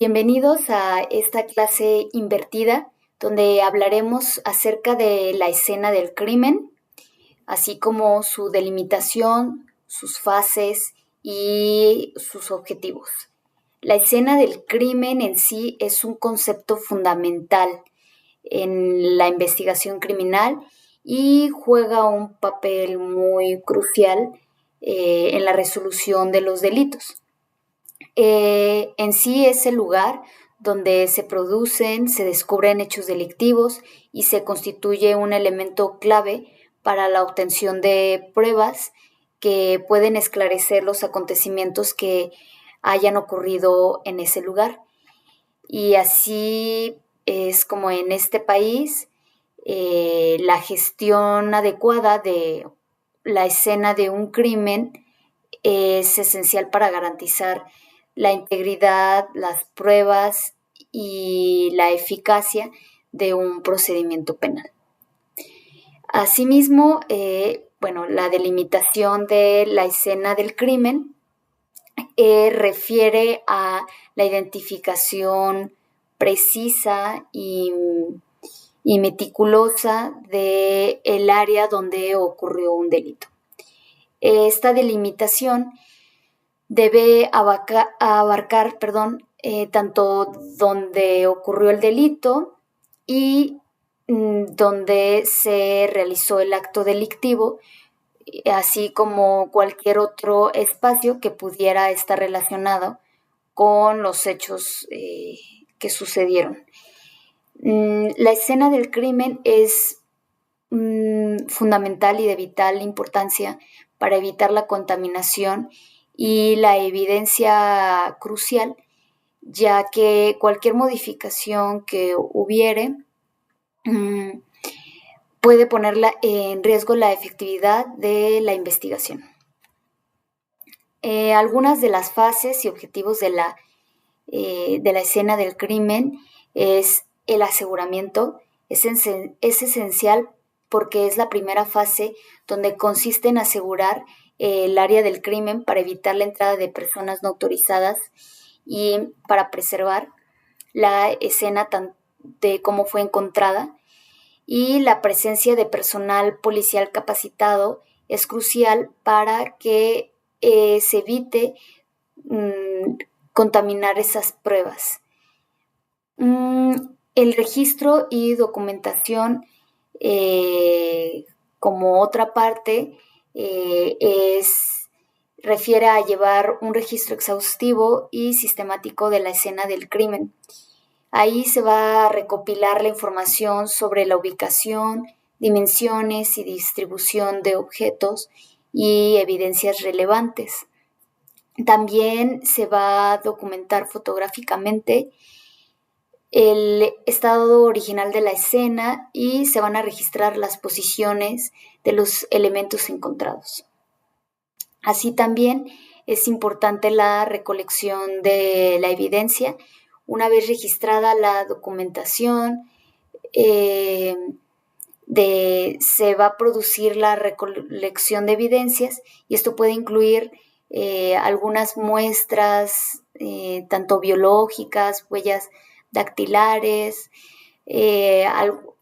Bienvenidos a esta clase invertida donde hablaremos acerca de la escena del crimen, así como su delimitación, sus fases y sus objetivos. La escena del crimen en sí es un concepto fundamental en la investigación criminal y juega un papel muy crucial en la resolución de los delitos. En sí es el lugar donde se producen, se descubren hechos delictivos y se constituye un elemento clave para la obtención de pruebas que pueden esclarecer los acontecimientos que hayan ocurrido en ese lugar. Y así es como en este país la gestión adecuada de la escena de un crimen es esencial para garantizar la integridad, las pruebas y la eficacia de un procedimiento penal. Asimismo, la delimitación de la escena del crimen refiere a la identificación precisa y meticulosa del área donde ocurrió un delito. Esta delimitación debe abarcar tanto donde ocurrió el delito y donde se realizó el acto delictivo, así como cualquier otro espacio que pudiera estar relacionado con los hechos que sucedieron. La escena del crimen es fundamental y de vital importancia para evitar la contaminación y la evidencia crucial, ya que cualquier modificación que hubiere puede poner en riesgo la efectividad de la investigación. Algunas de las fases y objetivos de la escena del crimen es el aseguramiento. Es esencial porque es la primera fase donde consiste en asegurar el área del crimen para evitar la entrada de personas no autorizadas y para preservar la escena de cómo fue encontrada. Y la presencia de personal policial capacitado es crucial para que se evite contaminar esas pruebas. El registro y documentación, como otra parte, refiere a llevar un registro exhaustivo y sistemático de la escena del crimen. Ahí se va a recopilar la información sobre la ubicación, dimensiones y distribución de objetos y evidencias relevantes. También se va a documentar fotográficamente el estado original de la escena y se van a registrar las posiciones de los elementos encontrados. Así también es importante la recolección de la evidencia. Una vez registrada la documentación, se va a producir la recolección de evidencias y esto puede incluir algunas muestras, tanto biológicas, huellas dactilares,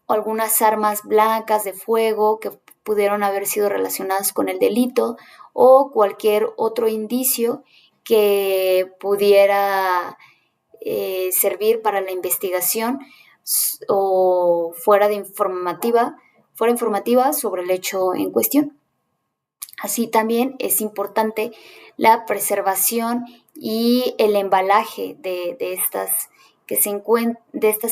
algunas armas blancas de fuego que pudieron haber sido relacionadas con el delito o cualquier otro indicio que pudiera servir para la investigación o fuera informativa sobre el hecho en cuestión. Así también es importante la preservación y el embalaje de estas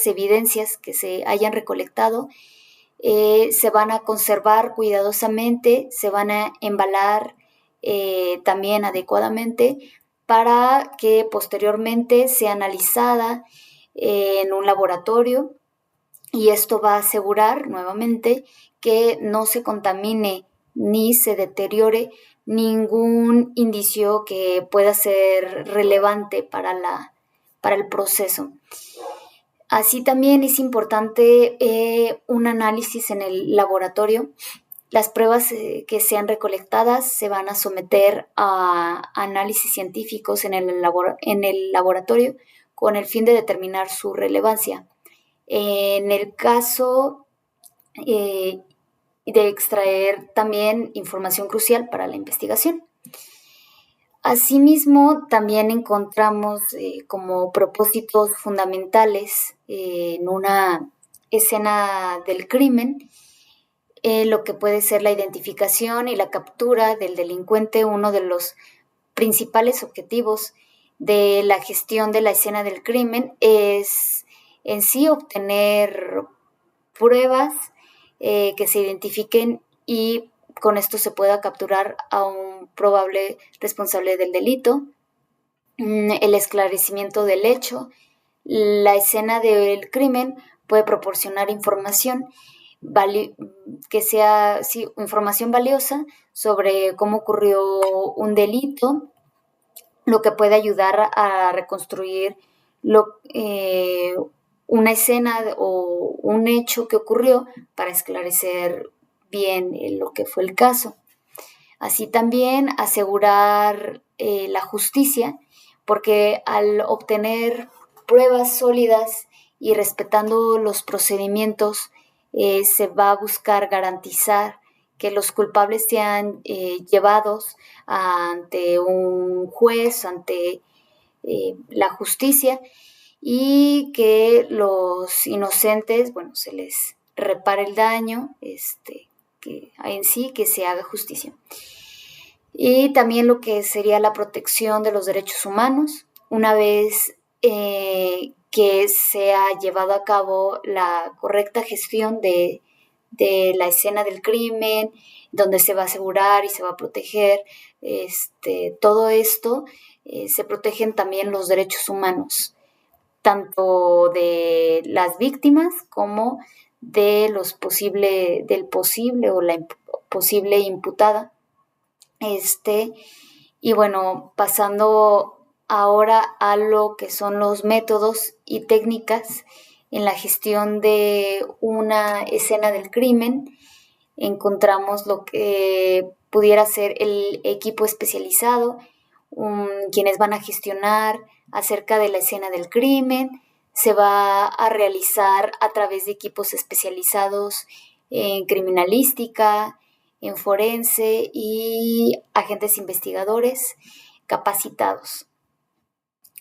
evidencias que se hayan recolectado. Se van a conservar cuidadosamente, se van a embalar también adecuadamente para que posteriormente sea analizada en un laboratorio, y esto va a asegurar nuevamente que no se contamine ni se deteriore ningún indicio que pueda ser relevante para el proceso. Así también es importante un análisis en el laboratorio. Las pruebas que sean recolectadas se van a someter a análisis científicos en el laboratorio con el fin de determinar su relevancia. En el caso de extraer también información crucial para la investigación. Asimismo, también encontramos como propósitos fundamentales en una escena del crimen lo que puede ser la identificación y la captura del delincuente. Uno de los principales objetivos de la gestión de la escena del crimen es en sí obtener pruebas que se identifiquen y con esto se pueda capturar a un probable responsable del delito, el esclarecimiento del hecho. La escena del crimen puede proporcionar información que sea información valiosa sobre cómo ocurrió un delito, lo que puede ayudar a reconstruir una escena o un hecho que ocurrió para esclarecer bien lo que fue el caso. Así también asegurar la justicia, porque al obtener pruebas sólidas y respetando los procedimientos, se va a buscar garantizar que los culpables sean llevados ante un juez, ante la justicia, y que los inocentes, se les repare el daño, que en sí que se haga justicia. Y también lo que sería la protección de los derechos humanos, una vez que se ha llevado a cabo la correcta gestión de la escena del crimen, donde se va a asegurar y se va a proteger todo esto, se protegen también los derechos humanos, tanto de las víctimas como de del posible o la posible imputada. Y bueno, pasando ahora a lo que son los métodos y técnicas en la gestión de una escena del crimen, encontramos lo que pudiera ser el equipo especializado, quienes van a gestionar acerca de la escena del crimen. Se va a realizar a través de equipos especializados en criminalística, en forense y agentes investigadores capacitados.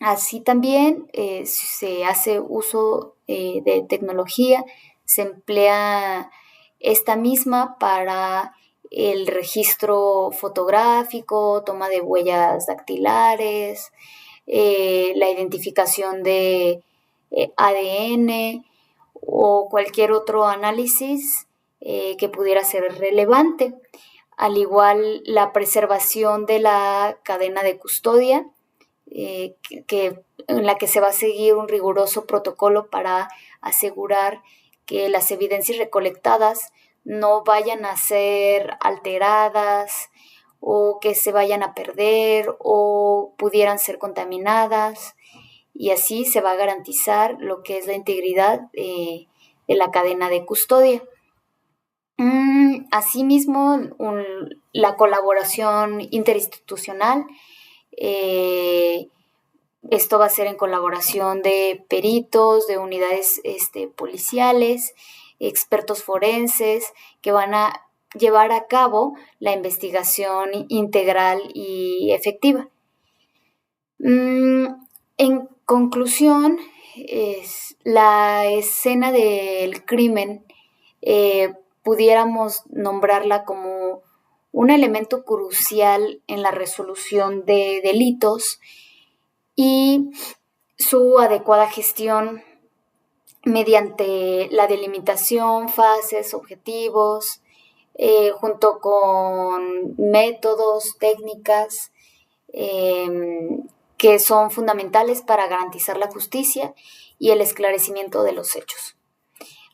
Así también se hace uso de tecnología, se emplea esta misma para el registro fotográfico, toma de huellas dactilares, la identificación de ADN o cualquier otro análisis que pudiera ser relevante. Al igual, la preservación de la cadena de custodia, en la que se va a seguir un riguroso protocolo para asegurar que las evidencias recolectadas no vayan a ser alteradas o que se vayan a perder o pudieran ser contaminadas, y así se va a garantizar lo que es la integridad de la cadena de custodia. Asimismo, la colaboración interinstitucional, esto va a ser en colaboración de peritos, de unidades policiales, expertos forenses, que van a llevar a cabo la investigación integral y efectiva. En conclusión, la escena del crimen pudiéramos nombrarla como un elemento crucial en la resolución de delitos y su adecuada gestión mediante la delimitación, fases, objetivos, junto con métodos, técnicas que son fundamentales para garantizar la justicia y el esclarecimiento de los hechos.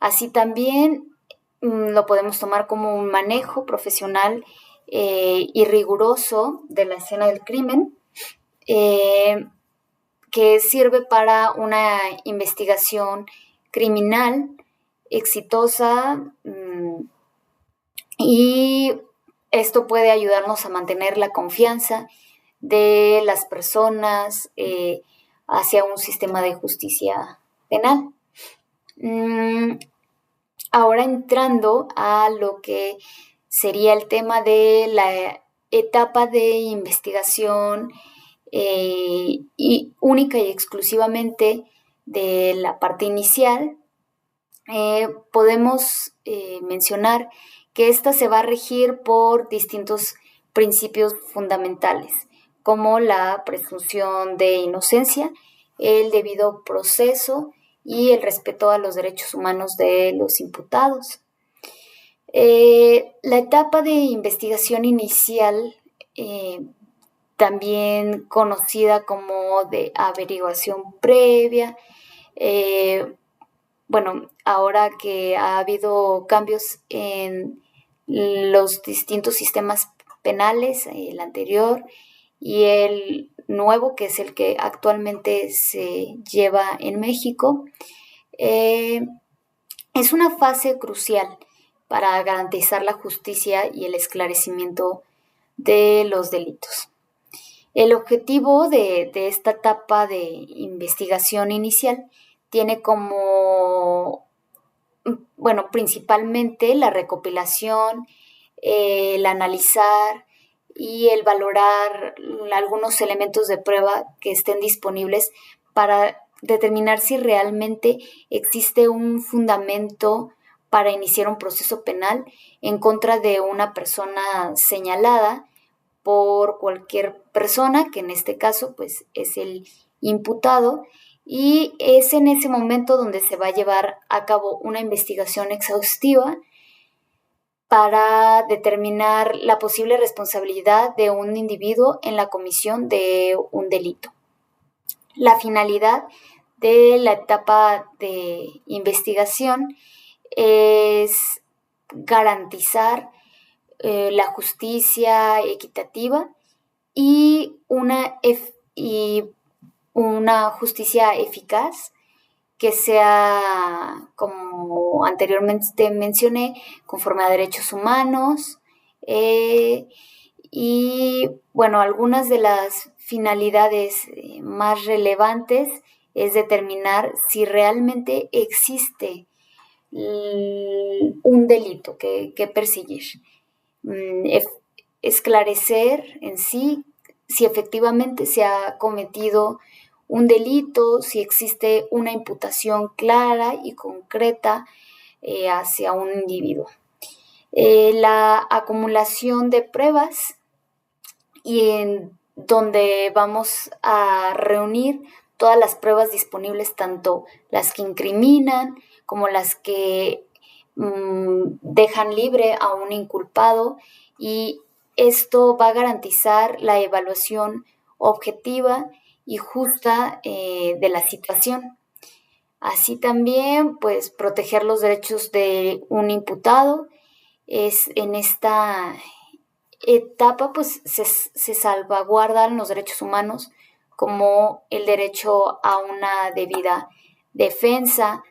Así también lo podemos tomar como un manejo profesional y riguroso de la escena del crimen, que sirve para una investigación criminal exitosa, y esto puede ayudarnos a mantener la confianza de las personas, hacia un sistema de justicia penal. Ahora entrando a lo que sería el tema de la etapa de investigación y única y exclusivamente de la parte inicial, podemos mencionar que esta se va a regir por distintos principios fundamentales, como la presunción de inocencia, el debido proceso y el respeto a los derechos humanos de los imputados. La etapa de investigación inicial, también conocida como de averiguación previa, ahora que ha habido cambios en los distintos sistemas penales, el anterior y el nuevo, que es el que actualmente se lleva en México, es una fase crucial para garantizar la justicia y el esclarecimiento de los delitos. El objetivo de esta etapa de investigación inicial tiene como, principalmente la recopilación, el analizar y el valorar algunos elementos de prueba que estén disponibles para determinar si realmente existe un fundamento para iniciar un proceso penal en contra de una persona señalada por cualquier persona, que en este caso pues es el imputado, y es en ese momento donde se va a llevar a cabo una investigación exhaustiva para determinar la posible responsabilidad de un individuo en la comisión de un delito. La finalidad de la etapa de investigación es garantizar la justicia equitativa y una justicia eficaz que sea, como anteriormente mencioné, conforme a derechos humanos. Algunas de las finalidades más relevantes es determinar si realmente existe un delito que perseguir. Esclarecer en sí si efectivamente se ha cometido un delito, si existe una imputación clara y concreta hacia un individuo. La acumulación de pruebas, y en donde vamos a reunir todas las pruebas disponibles, tanto las que incriminan como las que dejan libre a un inculpado, y esto va a garantizar la evaluación objetiva y justa de la situación. Así también, pues, proteger los derechos de un imputado. Es en esta etapa, pues, se salvaguardan los derechos humanos, como el derecho a una debida defensa,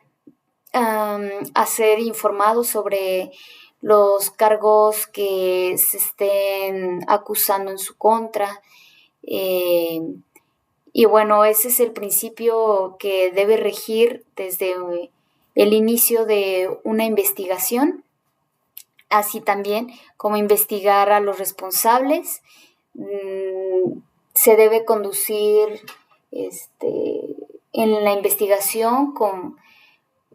a ser informado sobre los cargos que se estén acusando en su contra. Ese es el principio que debe regir desde el inicio de una investigación, así también como investigar a los responsables. Se debe conducir en la investigación con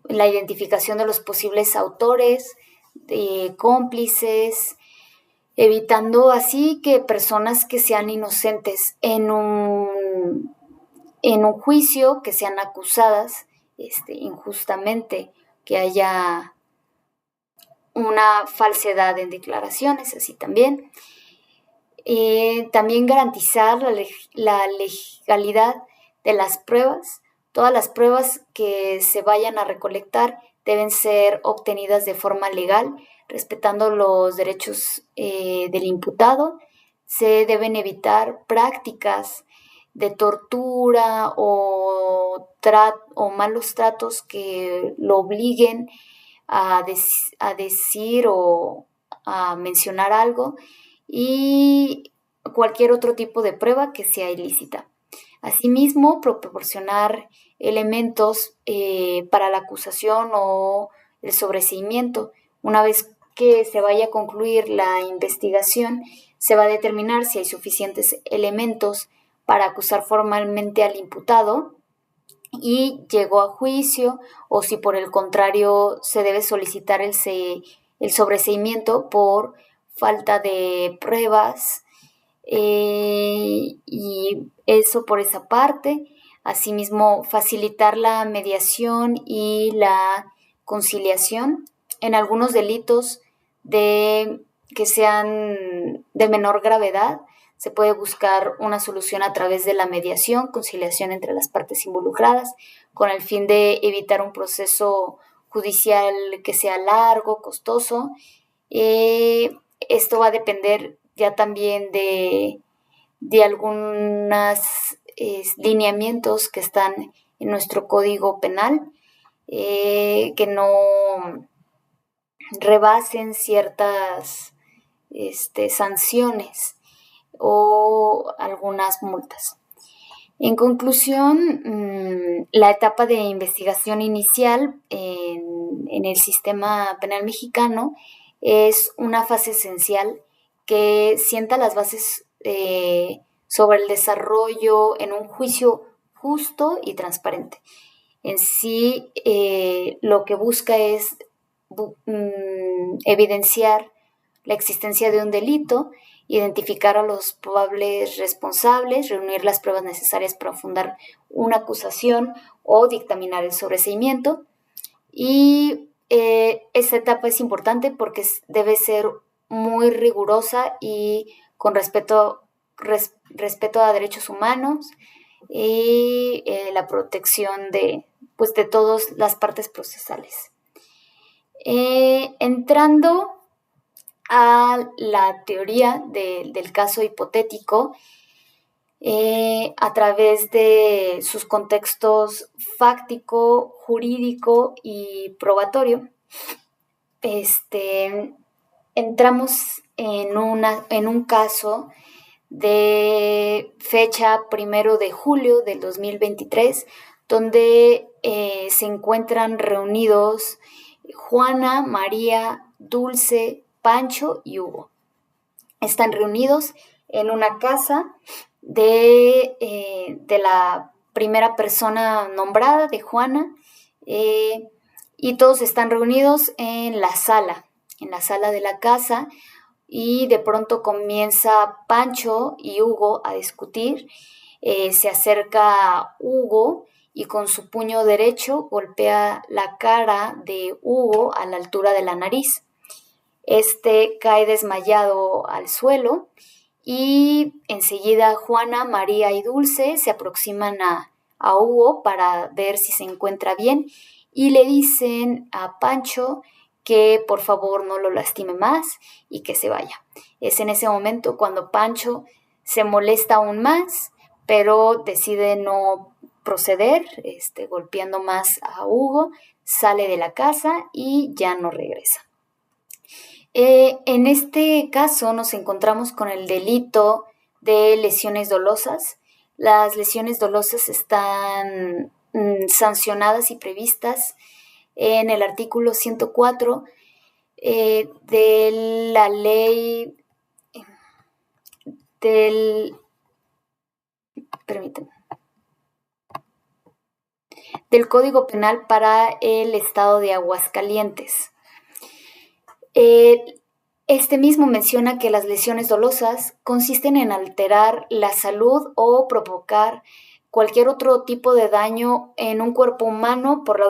la identificación de los posibles autores, cómplices, evitando así que personas que sean inocentes en un juicio, que sean acusadas injustamente, que haya una falsedad en declaraciones, así también. También garantizar la legalidad de las pruebas. Todas las pruebas que se vayan a recolectar deben ser obtenidas de forma legal, respetando los derechos del imputado. Se deben evitar prácticas de tortura o malos tratos que lo obliguen a decir o a mencionar algo, y cualquier otro tipo de prueba que sea ilícita. Asimismo, proporcionar elementos para la acusación o el sobreseimiento. Una vez que se vaya a concluir la investigación, se va a determinar si hay suficientes elementos para acusar formalmente al imputado y llegó a juicio, o si por el contrario se debe solicitar el sobreseimiento por falta de pruebas, y eso por esa parte. Asimismo, facilitar la mediación y la conciliación en algunos delitos que sean de menor gravedad. Se puede buscar una solución a través de la mediación, conciliación entre las partes involucradas, con el fin de evitar un proceso judicial que sea largo, costoso. Esto va a depender ya también de algunos lineamientos que están en nuestro Código Penal, que no rebasen ciertas sanciones o algunas multas. En conclusión, la etapa de investigación inicial en el sistema penal mexicano es una fase esencial que sienta las bases sobre el desarrollo en un juicio justo y transparente. En sí, lo que busca es evidenciar la existencia de un delito, identificar a los probables responsables, reunir las pruebas necesarias para fundar una acusación o dictaminar el sobreseimiento. Y esta etapa es importante porque debe ser muy rigurosa y con respeto a derechos humanos y la protección de todas las partes procesales. Entrando a la teoría del caso hipotético, a través de sus contextos fáctico, jurídico y probatorio, entramos en un caso de fecha 1 de julio del 2023, donde se encuentran reunidos Juana, María, Dulce, Pancho y Hugo. Están reunidos en una casa de la primera persona nombrada, de Juana, y todos están reunidos en la sala de la casa, y de pronto comienza Pancho y Hugo a discutir. Se acerca Hugo y con su puño derecho golpea la cara de Hugo a la altura de la nariz. Cae desmayado al suelo y enseguida Juana, María y Dulce se aproximan a Hugo para ver si se encuentra bien y le dicen a Pancho que por favor no lo lastime más y que se vaya. Es en ese momento cuando Pancho se molesta aún más, pero decide no proceder, golpeando más a Hugo, sale de la casa y ya no regresa. En este caso nos encontramos con el delito de lesiones dolosas. Las lesiones dolosas están sancionadas y previstas en el artículo 104 de la ley del Código Penal para el Estado de Aguascalientes. Este mismo menciona que las lesiones dolosas consisten en alterar la salud o provocar cualquier otro tipo de daño en un cuerpo humano por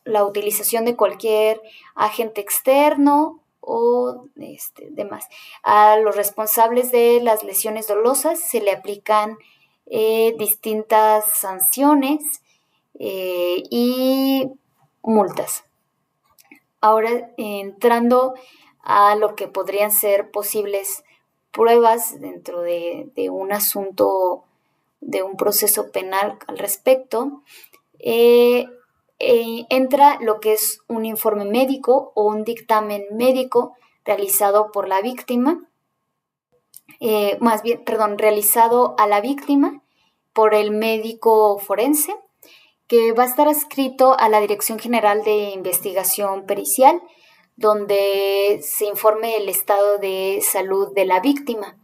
la utilización de cualquier agente externo o demás. A los responsables de las lesiones dolosas se le aplican distintas sanciones y multas. Ahora, entrando a lo que podrían ser posibles pruebas dentro de un asunto, de un proceso penal al respecto, entra lo que es un informe médico o un dictamen médico realizado por la víctima, realizado a la víctima por el médico forense, que va a estar adscrito a la Dirección General de Investigación Pericial, donde se informe el estado de salud de la víctima.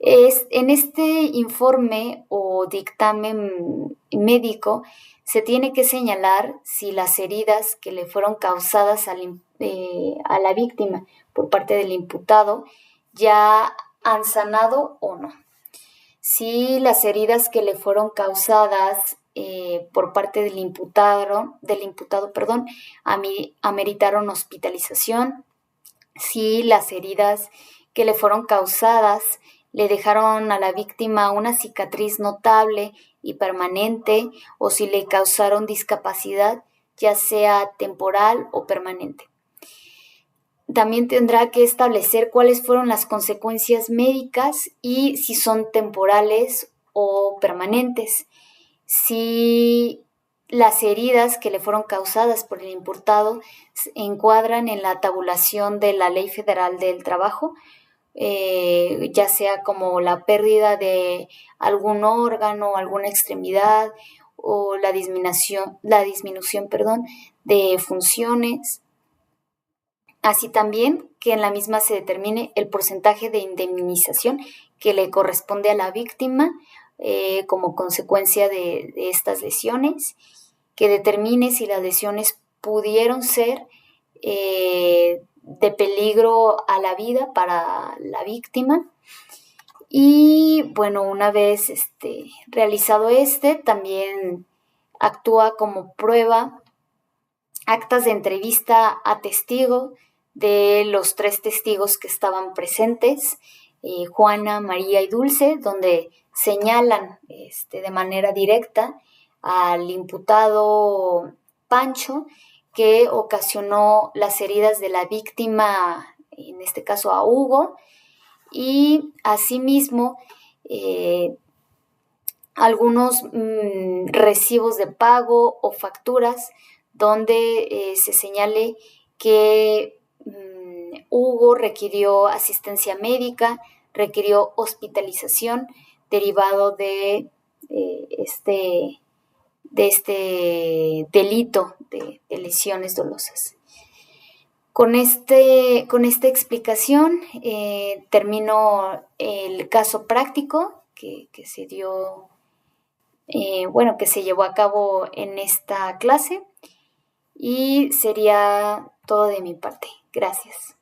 En este informe o dictamen médico se tiene que señalar si las heridas que le fueron causadas a la víctima por parte del imputado ya han sanado o no. Si las heridas que le fueron causadas por parte del imputado, ameritaron hospitalización, si las heridas que le fueron causadas le dejaron a la víctima una cicatriz notable y permanente, o si le causaron discapacidad, ya sea temporal o permanente. También tendrá que establecer cuáles fueron las consecuencias médicas y si son temporales o permanentes. Si las heridas que le fueron causadas por el imputado se encuadran en la tabulación de la Ley Federal del Trabajo, ya sea como la pérdida de algún órgano, alguna extremidad, o la disminución de funciones. Así también que en la misma se determine el porcentaje de indemnización que le corresponde a la víctima como consecuencia de estas lesiones, que determine si las lesiones pudieron ser de peligro a la vida para la víctima. Y bueno, una vez realizado también actúa como prueba actas de entrevista a testigo de los 3 testigos que estaban presentes, Juana, María y Dulce, donde señalan de manera directa al imputado Pancho, que ocasionó las heridas de la víctima, en este caso a Hugo, y asimismo algunos recibos de pago o facturas donde se señale que Hugo requirió asistencia médica, requirió hospitalización derivado de este delito de lesiones dolosas. Con esta explicación termino el caso práctico que se dio, que se llevó a cabo en esta clase, y sería todo de mi parte. Gracias.